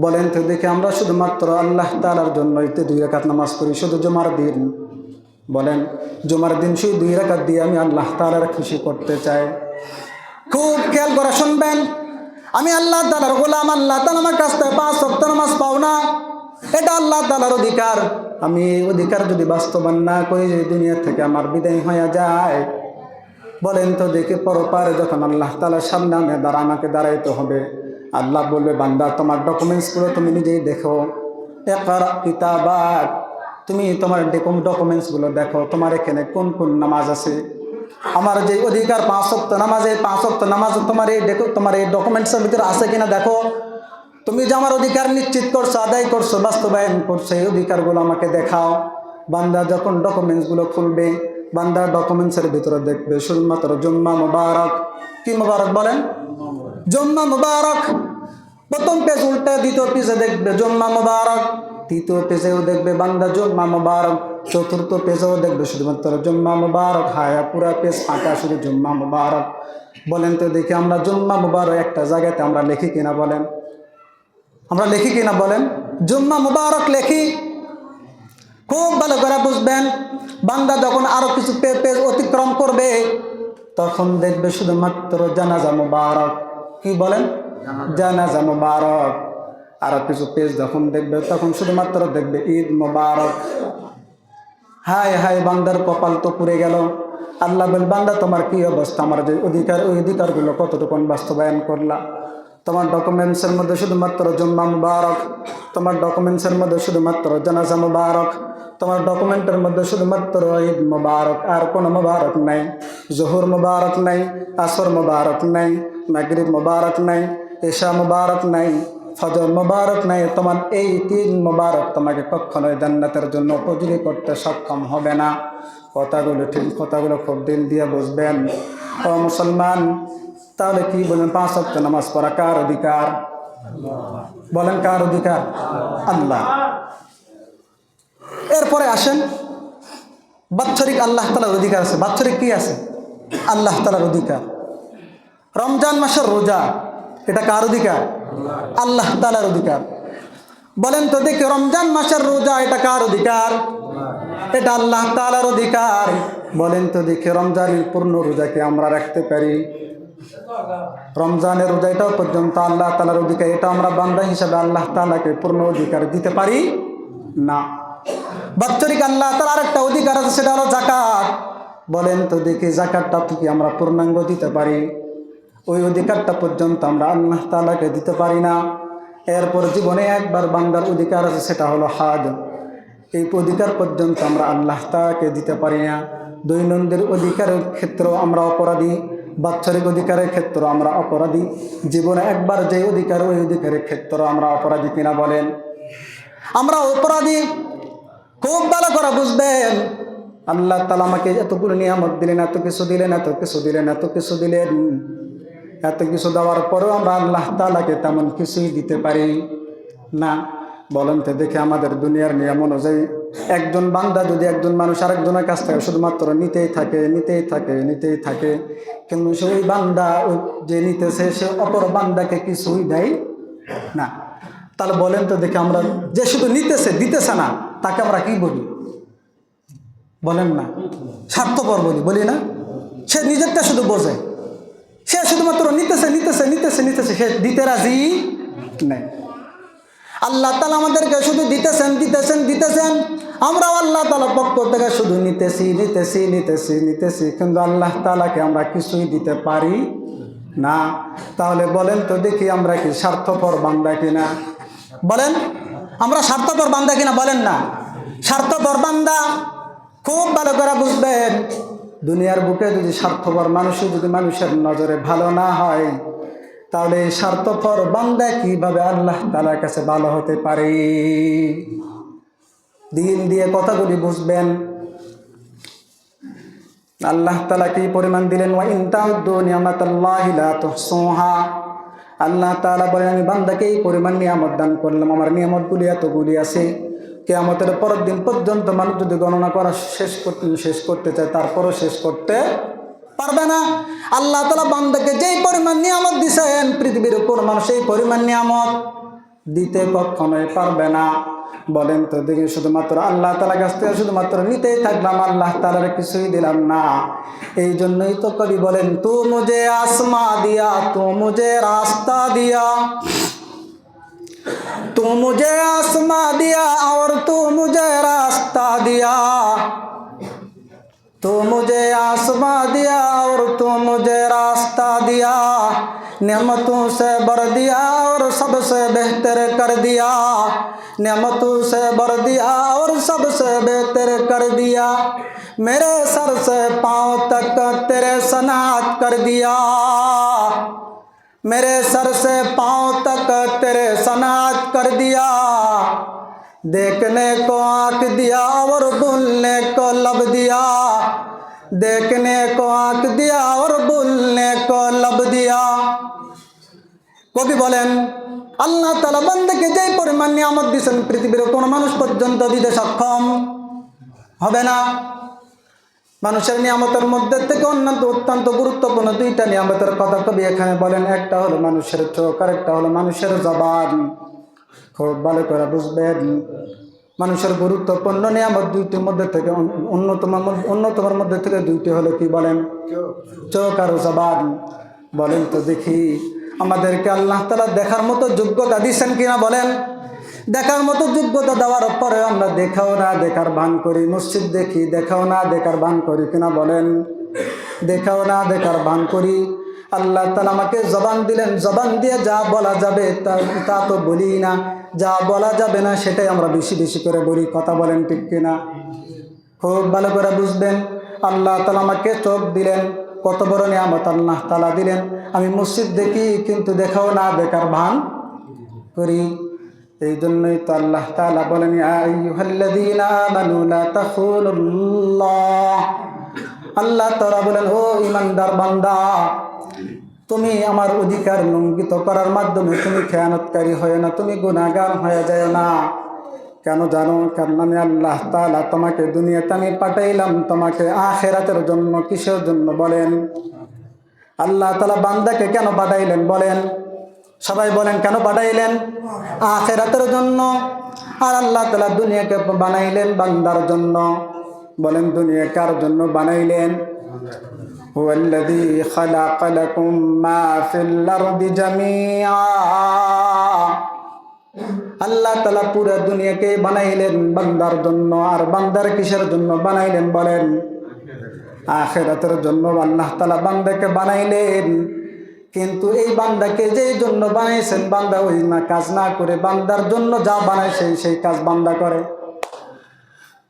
A: বলেন তো দেখি, আমরা শুধুমাত্র আল্লাহ তাআলার জন্যই 2 রাকাত নামাজ পড়ি, শুধু জুমার দিন। বলেন, জুমার দিন শুধু 2 রাকাত দিয়ে আমি আল্লাহ তাআলার খুশি করতে চাই। খুব খেয়াল করে শুনবেন। আমি আল্লাহ তাআলার গোলাম, আল্লাহ তাআলা আমার কাছ থেকে 5 ওয়াক্ত নামাজ পাও না, এটা আল্লাহ তাআলার অধিকার। আমি অধিকার যদি বাস্তবায়ন না করি, যে দুনিয়া থেকে আমার বিদায় হয়ে যায়, বলেন তো দেখি পরপারে যখন আল্লাহ তাআলার সামনে আমাকে দাঁড়াইতে হবে, আল্লাহ বলবে, বান্দা তোমার ডকুমেন্টসগুলো তুমি নিজেই দেখো। ইকরা কিতাবাক, তুমি তোমার ডকুমেন্টসগুলো দেখো, তোমার এখানে কোন কোন নামাজ আছে। আমার যে অধিকার 5 ওয়াক্ত নামাজ, এই 5 ওয়াক্ত নামাজ তোমার এই ডকুমেন্টসের ভিতরে আছে কিনা দেখো। তুমি যে আমার অধিকার নিশ্চিত করছো, আদায় করছো, বাস্তবায়ন করছো, এই অধিকারগুলো আমাকে দেখাও। বান্দা যখন ডকুমেন্টসগুলো খুলবে, বান্দা ডকুমেন্টসের ভিতরে দেখবে শুধুমাত্র জুম্মা মুবারক। কি মুবারক বলেন? জুম্মা মুবারক। প্রথম পেজ উল্টে দ্বিতীয় পেজে দেখবে জুম্মা মুবারক, তৃতীয় পেজেও দেখবে বান্দা জুম্মা মুবারক, চতুর্থ পেজেও দেখবে শুধুমাত্র জুম্মা মুবারক। হায়া পুরা পেজ ফাঁকা, শুধু জুম্মা মুবারক। বলেন তো দেখি আমরা জুম্মা মুবারক একটা জায়গাতে আমরা লিখি কিনা বলেন? আমরা লিখি কিনা বলেন? জুম্মা মুবারক লিখি। খুব ভালো করে বুঝবেন, বান্দা যখন আরো কিছু পেজ অতিক্রম করবে তখন দেখবে শুধুমাত্র জানাজা মুবারক। কি বলেন? জানাজা মুবারক। আরো কিছু পেজ যখন দেখবে তখন শুধুমাত্র দেখবে ঈদ মুবারক। হায় হায়, বান্দার কপাল তো পুড়ে গেল। আল্লাহ বল, বান্দা তোমার কি অবস্থা? আমার যে অধিকার, ওই অধিকারগুলো কতটুকু বাস্তবায়ন করলা? তোমার ডকুমেন্টসের মধ্যে শুধুমাত্র জুম্মা মুবারক, তোমার ডকুমেন্টসের মধ্যে শুধুমাত্র জানাজা মুবারক, তোমার ডকুমেন্টের মধ্যে শুধুমাত্র ঈদ মুবারক, আর কোনো মুবারক নাই। জোহর মুবারক নাই, আসর মুবারক নাই, মাগরিব মুবারক নাই, এশা মুবারক নাই, ফজর মুবারক নাই। তোমার এই 3 মুবারক তোমাকে কখনোই জান্নাতের জন্য উপযোগী করতে সক্ষম হবে না। কথাগুলো ঠিক, কথাগুলো খুব দিল দিয়ে বুঝবেন। ও মুসলমান, তাহলে কি বলেন? 5 ওয়াক্ত নামাজ পড়া কার অধিকার? বলেন কার অধিকার? আল্লাহ। এরপরে আসেন, বাৎসরিক আল্লাহ তাআলার অধিকার আছে। বাৎসরিক কি আছে? আল্লাহ তাআলার অধিকার। রমজান মাসের রোজা, এটা কার অধিকার? আল্লাহ তাআলার অধিকার। বলেন তো দেখি, রমজান মাসের রোজা এটা কার অধিকার? এটা আল্লাহ তাআলার অধিকার। বলেন তো দেখি, রমজানের পূর্ণ রোজা কি আমরা রাখতে পারি? রমজানের রোজা এটাও পর্যন্ত আল্লাহ তাআলার অধিকার। এটা আমরা বান্দা হিসাবে আল্লাহ তাআলাকে পূর্ণ অধিকার দিতে পারি না। বাৎসরিক আল্লাহ তাআলার আরেকটা অধিকার আছে, সেটা হলো যাকাত। বলেন তো দেখি, যাকাতটা কি আমরা পূর্ণাঙ্গ দিতে পারি? ওই অধিকারটা পর্যন্ত আমরা আল্লাহ তাআলাকে দিতে পারি না। এরপর জীবনে একবার বান্দার অধিকার আছে, সেটা হলো হজ। এই অধিকার পর্যন্ত আমরা আল্লাহ তাআলাকে দিতে পারি না। দৈনন্দিন অধিকারের ক্ষেত্রেও আমরা অপরাধী, বাৎসরিক অধিকারের ক্ষেত্রেও আমরা অপরাধী। জীবনে একবার যে অধিকার, ওই অধিকারের ক্ষেত্রেও আমরা অপরাধী কিনা বলেন? আমরা অপরাধী। খুব ভালো করে বুঝবেন, আল্লাহ তাআলা আমাকে এতগুলো নিয়ামত দিলেন, এত কিছু দিলেন, এত কিছু দিলেন, এত কিছু দিলেন। এত কিছু দেওয়ার পরেও আমরা আল্লাহ তাআলাকে তেমন কিছুই দিতে পারি না। বলেন তো দেখে, আমাদের দুনিয়ার নিয়ম অনুযায়ী একজন বান্দা যদি একজন মানুষ আরেকজনের কাছ থেকে শুধুমাত্র নিতেই থাকে, নিতেই থাকে, নিতেই থাকে, কিন্তু সেই বান্দা যে নিতেছে সে অপর বান্দাকে কিছুই দেয় না। তাহলে বলেন তো দেখে, আমরা যে শুধু নিতেছে, দিতেছে না, তাকে আমরা কি বলি? বলেন না, স্বার্থপর বলি না? সে নিজেরটা শুধু বোঝে, সে শুধুমাত্র নিতেছে, নিতেছে, নিতেছে, নিতেছে, সে দিতে রাজি নেই। আল্লাহ তাআলা আমাদেরকে শুধু দিতেছেন, দিতেছেন, দিতেছেন। আমরাও আল্লাহ তাআলার পক্ষ থেকে শুধু নিতেছি, নিতেছি, নিতেছি, নিতেছি, কিন্তু আল্লাহ তাআলাকে আমরা কিছুই দিতে পারি না। তাহলে বলেন তো দেখি, আমরা কি স্বার্থপর বান্দা কিনা? বলেন, আমরা স্বার্থপর বান্দা কিনা? বলেন না, স্বার্থপর বান্দা। খুব ভালো করে বুঝবেন, দুনিয়ার বুকে যদি স্বার্থপর মানুষও যদি মানুষের নজরে ভালো না হয়, তাহলে স্বার্থপর বান্দা কিভাবে আল্লাহ তাআলার কাছে ভালো হতে পারে? দিল দিয়ে কথাগুলি বুঝবেন। আল্লাহ তাআলা কি পরিমাণ দিলেন? ওয়া ইন তাউদ্দু নি'মাতাল্লাহি লা তুহসুহা। আল্লাহ তাআলা বলেন, আমি বান্দাকে এই পরিমাণ নিয়ামত দান করলাম, আমার নিয়ামতগুলি এতগুলি আছে, কিয়ামতের পরের দিন পর্যন্ত মানুষ যদি গণনা করা শেষ করতে চায়, তারপরও শেষ করতে পারবে না। আল্লাহ তাআলা বান্দাকে যেই পরিমাণ নিয়ামত দিয়েছেন, পৃথিবীর উপর মানুষ এই পরিমাণ নিয়ামত দিতে কখনোই পারবে না। বলেন তো দেখি, শুধুমাত্র আল্লাহ তাআলার কাছ থেকে শুধুমাত্র নিতেই থাকলাম, আল্লাহ তাআলার কিছুই দিলাম না। এই জন্যই তো কবি বলেন, তু মুঝে আসমা দিয়া, তু মুঝে রাস্তা দিয়া, तू मुझे आसमां दिया और तू मुझे रास्ता दिया, तू मुझे आसमां दिया और तू मुझे रास्ता दिया, नेमतों से भर दिया और सबसे बेहतर कर दिया, नेमतों से भर दिया और सबसे बेहतर कर दिया, मेरे सर से पाँव तक तेरे सनात कर दिया, मेरे सर से पाँव तक तेरे सनात कर दिया, देखने को आँख दिया और बोलने को लब दिया, देखने को आँख दिया और बोलने को लब दिया। কবি বলেন আল্লাহ তাআলা বান্দাকে যে পরিমাণ নিয়ামত দিয়েছেন পৃথিবীর কোনো মানুষ পর্যন্ত দিতে সক্ষম হবে না। মানুষের নিয়ামতের মধ্যে থেকে অত্যন্ত গুরুত্বপূর্ণ দুইটা নিয়ামতের কথা কবি এখানে বলেন। একটা হলো মানুষের চোখ আর একটা হলো মানুষের জবান। খুব ভালো করে বুঝবেন, মানুষের গুরুত্বপূর্ণ নিয়ামত দুইটির মধ্যে থেকে অন্যতমের মধ্যে থেকে দুইটি হলো কি বলেন? চোখ আর জবান। বলেন তো দেখি আমাদেরকে আল্লাহ তাআলা দেখার মতো যোগ্যতা দিয়েছেন কিনা বলেন? দেখার মতো যোগ্যতা দেওয়ার পরে আমরা দেখাও না দেখার ভান করি, মসজিদ দেখি দেখাও না দেখার ভান করি কিনা বলেন? দেখাও না দেখার ভান করি। আল্লাহ তাআলা আমাকে জবান দিলেন, জবান দিয়ে যা বলা যাবে তা তো বলি না, যা বলা যাবে না সেটাই আমরা বেশি বেশি করে বলি। কথা বলেন ঠিক কিনা? খুব ভালো করে বুঝবেন। আল্লাহ তাআলা আমাকে চোখ দিলেন, কত বড় নিয়ামত আল্লাহ তাআলা দিলেন। আমি মসজিদ দেখি কিন্তু দেখাও না দেখার ভান করি। এই জন্যই তো আল্লাহ তাআলা বলেন ইয়া আইয়ুহাল্লাযীনা আমানু লা তাখুনুল্লাহ। আল্লাহ তাআলা বলেন ও ঈমানদার বান্দা, তুমি আমার অধিকার লঙ্ঘিত করার মাধ্যমে তুমি খেয়ানতকারী হয় না, তুমি গুনাহগার হয়ে যায় না। কেন জানো? কারণ আমি আল্লাহ তাআলা তোমাকে দুনিয়াতে আমি পাঠাইলাম তোমাকে আখিরাতের জন্য। কিসের জন্য বলেন? আল্লাহ তাআলা বান্দাকে কেন পাঠাইলেন বলেন? সবাই বলেন কেন পাঠাইলেন? আখিরাতের জন্য। আর আল্লাহ তাআলা দুনিয়াকে বানাইলেন বান্দার জন্য। বলেন দুনিয়া কার জন্য বানাইলেন? হুয়াল্লাযী খালাকা লাকুম মা ফিল আরদি জামিআ। আল্লাহ তাআলা পুরো দুনিয়াকে বানাইলেন বান্দার জন্য। আর বান্দার কিসের জন্য বানাইলেন বলেন? আখিরাতের জন্য আল্লাহ তাআলা বান্দাকে বানাইলেন। কিন্তু এই বান্দাকে যেই জন্য বানাইছেন, বান্দা ওই না কাজ না করে বান্দার জন্য যা বানাইছে সেই কাজ বান্দা করে।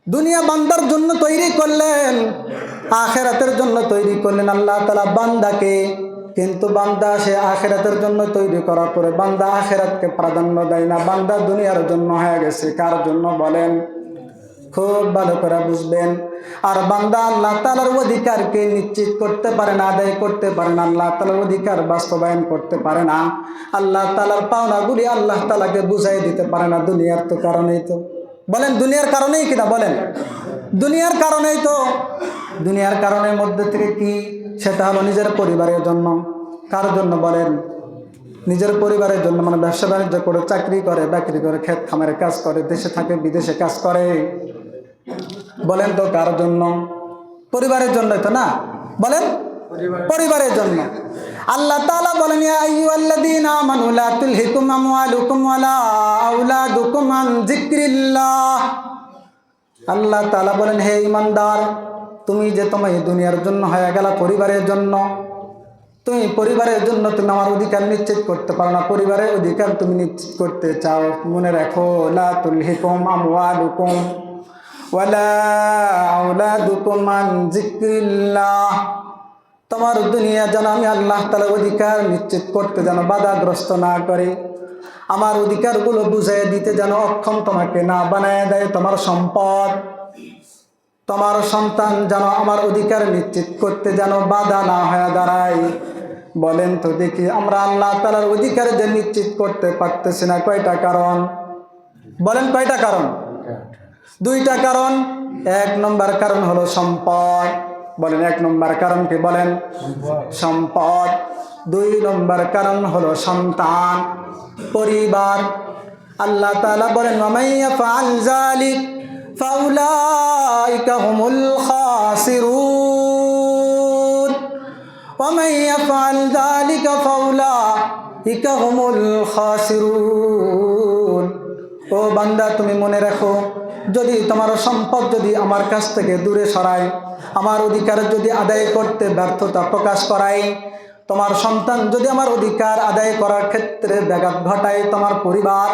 A: দুনিয়া বান্দার জন্য তৈরি করলেন, আখিরাতের জন্য তৈরি করলেন আল্লাহ তাআলা বান্দাকে। কিন্তু বান্দা সে আখিরাতের জন্য তৈরি করার পরে বান্দা আখিরাতকে প্রাধান্য দেয় না, বান্দা দুনিয়ার জন্য হয়ে গেছে। কার জন্য বলেন? খুব ভালো করে বুঝবেন। আর বান্দা আল্লাহ তাআলার অধিকারকে নিশ্চিত করতে পারে না, আদায় করতে পারে না, আল্লাহ তাআলার অধিকার বাস্তবায়ন করতে পারে না, আল্লাহ তাআলার পাওনাগুলি আল্লাহ তাআলাকে বুঝাই দিতে পারে না। দুনিয়ার তো কারণেই তো বলেন, দুনিয়ার কারণেই কিনা বলেন? দুনিয়ার কারণেই তো। দুনিয়ার কারণের মধ্যে থেকে কি? সেটা হলো নিজের পরিবারের জন্য। কার জন্য বলেন? নিজের পরিবারের জন্য। মানে ব্যবসা বাণিজ্য করে, চাকরি করে, বাকরি করে, ক্ষেত খামারে কাজ করে, দেশে থাকে বিদেশে কাজ করে। বলেন তো কার জন্য? পরিবারের জন্যই তো না? বলেন পরিবারের জন্য। আল্লাহ তাআলা বলেন ইয়া আইয়ুহাল্লাযীনা আমানু লা তুলহিকুম আমওয়ালুকুম ওয়ালা আওলাদুকুম আন যিকরিল্লাহ। আল্লাহ তাআলা বলেন হে ঈমানদার, তুমি যে তোমার এই দুনিয়ার জন্য হয়ে গেল পরিবারের জন্য। তুমি পরিবারের জন্য তুমি আমার অধিকার নিশ্চিত করতে পারো না, পরিবারের অধিকার তুমি নিশ্চিত করতে চাও। মনে রাখো লা তুলহিকুম আমওয়ালুকুম ওয়ালা আওলাদুকুম আন যিকরিল্লাহ। তোমার দুনিয়া যেন আমি আল্লাহ তাআলার অধিকার নিশ্চিত করতে যেন বাধাগ্রস্ত না করে, আমার অধিকারগুলো বুঝিয়ে দিতে যেন অক্ষম তোমাকে না বানায় দেয়। তোমার সম্পদ, তোমার সন্তান যেন আমার অধিকার নিশ্চিত করতে যেন বাধা না হয়ে দাঁড়ায়। বলেন তো দেখি আমরা আল্লাহ তাআলার অধিকার যে নিশ্চিত করতে পারতেছি না, কয়টা কারণ? বলেন কয়টা কারণ? দুইটা কারণ। এক নম্বর কারণ হলো সম্পদ। বলেন এক নম্বর কারণ কি? বলেন সম্পদ। দুই নম্বর কারণ হলো সন্তান, পরিবার। আল্লাহ তাআলা বলেন ওয়া মান ইয়াফআল যালিক ফাউলাইকা হুমুল খাসিরুন। ওয়া মান ইয়াফআল যালিকা ফাউলাইকা হুমুল খাসিরুন। ও বান্দা তুমি মনে রাখো, যদি তোমার সম্পদ যদি আমার কাছ থেকে দূরে সরায়, আমার অধিকার যদি আদায় করতে ব্যর্থতা প্রকাশ করায়, তোমার সন্তান যদি আমার অধিকার আদায় করার ক্ষেত্রে ব্যাঘাত ঘটায় তোমার পরিবার,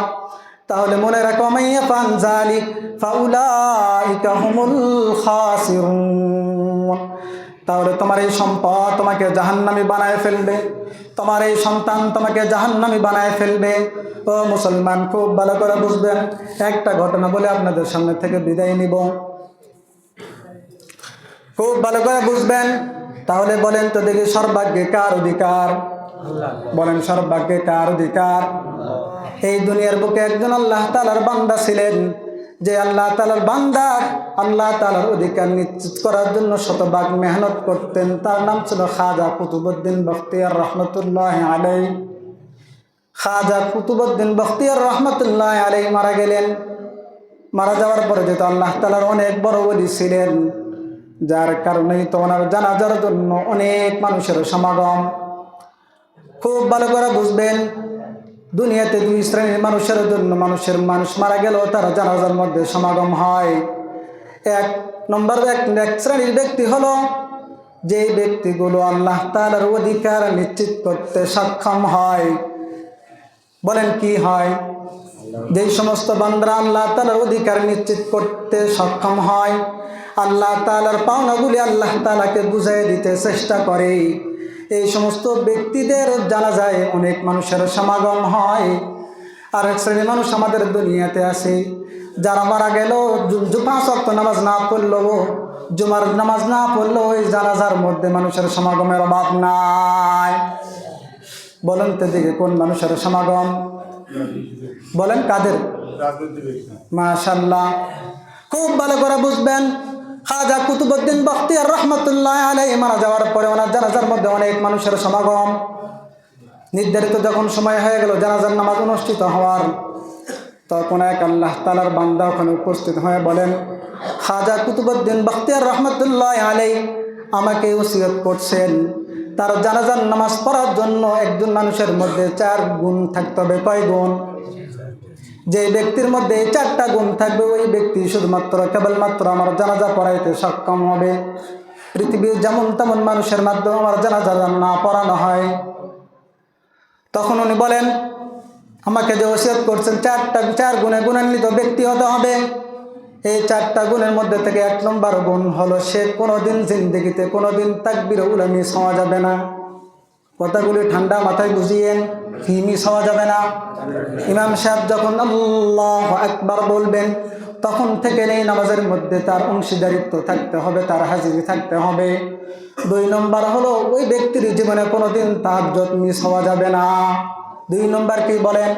A: তাহলে মনে রাখো মাইয়া ফান যালিক ফাউলাইকা হুমুল খাসিরুন, তাহলে তোমার এই সম্পদ তোমাকে জাহান্নামী বানায় ফেলবে, তোমার এই সন্তান তোমাকে জাহান্নামী বানায় ফেলবে। ও মুসলমান, খুব ভালো করে বুঝবেন। একটা ঘটনা বলে আপনাদের সামনে থেকে বিদায় নিব, খুব ভালো করে বুঝবেন। তাহলে বলেন তো দেখি, সর্বভাগ্যে কার অধিকার? বলেন, সর্বভাগ্যে কার অধিকার? এই দুনিয়ার বুকে একজন আল্লাহ তাআলার বান্দা ছিলেন, যে আল্লাহ তাআলার বান্দা আল্লাহ তাআলার অধিকার নিশ্চিত করার জন্য শতভাগ মেহনত করতেন। তার নাম ছিল খাজা কুতুবউদ্দিন বখতিয়ার রহমতুল্লাহ আলাইহি। খাজা কুতুবউদ্দিন বখতিয়ার রহমতুল্লাহ আলাইহি মারা গেলেন। মারা যাওয়ার পরে যেহেতু আল্লাহ তাআলার অনেক বড় ওলি ছিলেন, যার কারণেই তো ওনার জানাজার জন্য অনেক মানুষের সমাগম। খুব ভালো করে বুঝবেন, দুনিয়াতে দুই শ্রেণীর মানুষের জন্য মানুষ মারা গেলেও তারা জানাজার মধ্যে সমাগম হয়। এক শ্রেণীর ব্যক্তি হলো যে ব্যক্তিগুলো আল্লাহ তাআলার অধিকার নিশ্চিত করতে সক্ষম হয়। বলেন কি হয়? যেই সমস্ত বান্দারা আল্লাহ তাআলার অধিকার নিশ্চিত করতে সক্ষম হয়, আল্লাহ তাআলার পাওনাগুলি আল্লাহ তাআলাকে বুঝিয়ে দিতে চেষ্টা করে, এই সমস্ত ব্যক্তিদের জানাজায় অনেক মানুষের সমাগম হয়। আর এক শ্রেণীর মানুষ আমাদের দুনিয়াতে আছে, যারা মারা গেল 5 ওয়াক্ত নামাজ না পড়লেও, জুমার নামাজ না পড়লেও ওই জানাজার মধ্যে মানুষের সমাগমের অভাব নাই। বলেন তো দেখি, কোন মানুষের সমাগম? বলেন কাদের? মাশাআল্লাহ, খুব ভালো করে বুঝবেন। খাজা কুতুবউদ্দিন বখতিয়ার রহমতুল্লাহ আলাইহি মারা যাওয়ার পরে ওনার জানাজার মধ্যে অনেক মানুষের সমাগম। নির্ধারিত যখন সময় হয়ে গেল জানাজার নামাজ অনুষ্ঠিত হওয়ার, তখন এক আল্লাহ তাআলার বান্দা ওখানে উপস্থিত হয়ে বলেন, খাজা কুতুবউদ্দিন বখতিয়ার রহমতুল্লাহ আলাইহি আমাকে ওসিয়ত করছেন, তার জানাজার নামাজ পড়ার জন্য একজন মানুষের মধ্যে 4 গুণ থাকতে হবে। কয় গুণ? যে ব্যক্তির মধ্যে 4টা গুণ থাকবে, ওই ব্যক্তি শুধুমাত্র কেবলমাত্র আমার জানাজা পড়াইতে সক্ষম হবে। পৃথিবীর যেমন তেমন মানুষের মাধ্যমে আমার জানাজা না পড়ানো হয়। তখন উনি বলেন, আমাকে যে ওসিয়ত করছেন 4 গুণে গুণান্বিত ব্যক্তি হতে হবে। এই 4টা গুণের মধ্যে থেকে 1 নম্বর গুণ হলো, সে কোনোদিন জিন্দেগিতে কোনোদিন তাকবীর উলা মিস হওয়া যাবে না। কথাগুলি ঠান্ডা মাথায় বুঝিয়েন, কি মিস হওয়া যাবে না? ইমাম সাহেব যখন আল্লাহু আকবার বলবেন, তখন থেকে এই নামাজের মধ্যে তার অংশীদারিত্ব থাকতে হবে, তার হাজিরি থাকতে হবে। 2 নম্বর হলো, ওই ব্যক্তির জীবনে কোনোদিন তাহাজ্জুদ মিস হওয়া যাবে না। 2 নম্বর কি বলেন?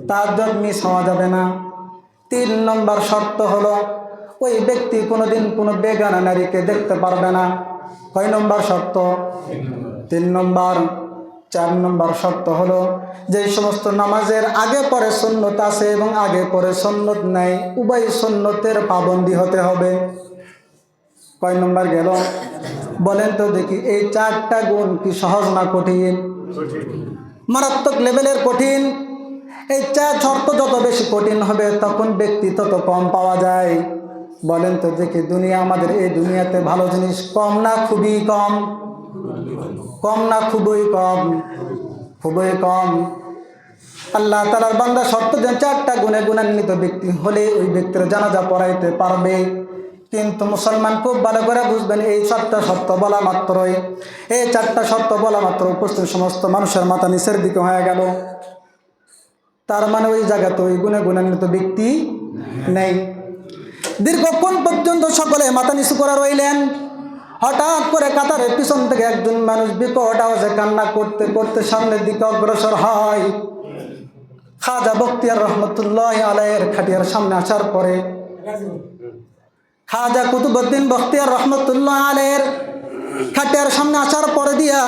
A: তাহাজ্জুদ মিস হওয়া যাবে না। 3 নম্বর শর্ত হলো, ওই ব্যক্তি কোনোদিন কোনো বেগানা নারীকে দেখতে পারবে না। কয় নম্বর শর্ত? 3 নম্বর। 4 নম্বর শর্ত হলো, যে সমস্ত নামাজের আগে পরে সুন্নত আছে এবং আগে পরে সুন্নত নাই, উভয় সুন্নতের পাবন্দি হতে হবে। কয় নম্বর গেল? বলেন তো দেখি, এই 4টা গুণ কি সহজ না কঠিন? মারাত্মক লেভেলের কঠিন। এই 4 শর্ত যত বেশি কঠিন হবে, তখন ব্যক্তি তত কম পাওয়া যায়। বলেন তো দেখি, দুনিয়া আমাদের এই দুনিয়াতে ভালো জিনিস কম না খুবই কম? কম না খুবই কম? খুবই কম। আল্লাহ তাআলার বান্দা শর্ত দেন 4টা গুণে গুণান্বিত ব্যক্তি হলে ওই ব্যক্তির জানাজা পড়াইতে পারবে। কিন্তু মুসলমান, খুব ভালো করে বুঝবেন, এই 4টা শর্ত বলা মাত্রই, এই 4টা শর্ত বলা মাত্র উপস্থিত সমস্ত মানুষের মাথা নিচের দিকে হয়ে গেল। তার মানে ওই জায়গাতে ওই গুণে গুণান্বিত ব্যক্তি নেই। দীর্ঘক্ষণ পর্যন্ত সকলে মাথা নিচু করে রইলেন। হঠাৎ করে কাতারের পিছন থেকে একজন মানুষ বিকট আওয়াজে কান্না করতে করতে সামনের দিকে অগ্রসর হয়। খাজা বখতিয়ার রহমতুল্লাহ আলাইহির খাটিয়ার সামনে আসার পরে, খাজা কুতুবউদ্দিন বখতিয়ার রহমতুল্লাহ আলাইহির খাটিয়ার সামনে আসার পরে দিয়া,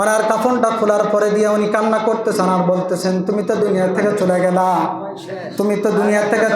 A: ওনার কাফনটা খোলার পরে দিয়া উনি কান্না করতেছেন আর বলতেছেন, তুমি তো দুনিয়া থেকে চলে গেলা, তুমি তো দুনিয়া থেকে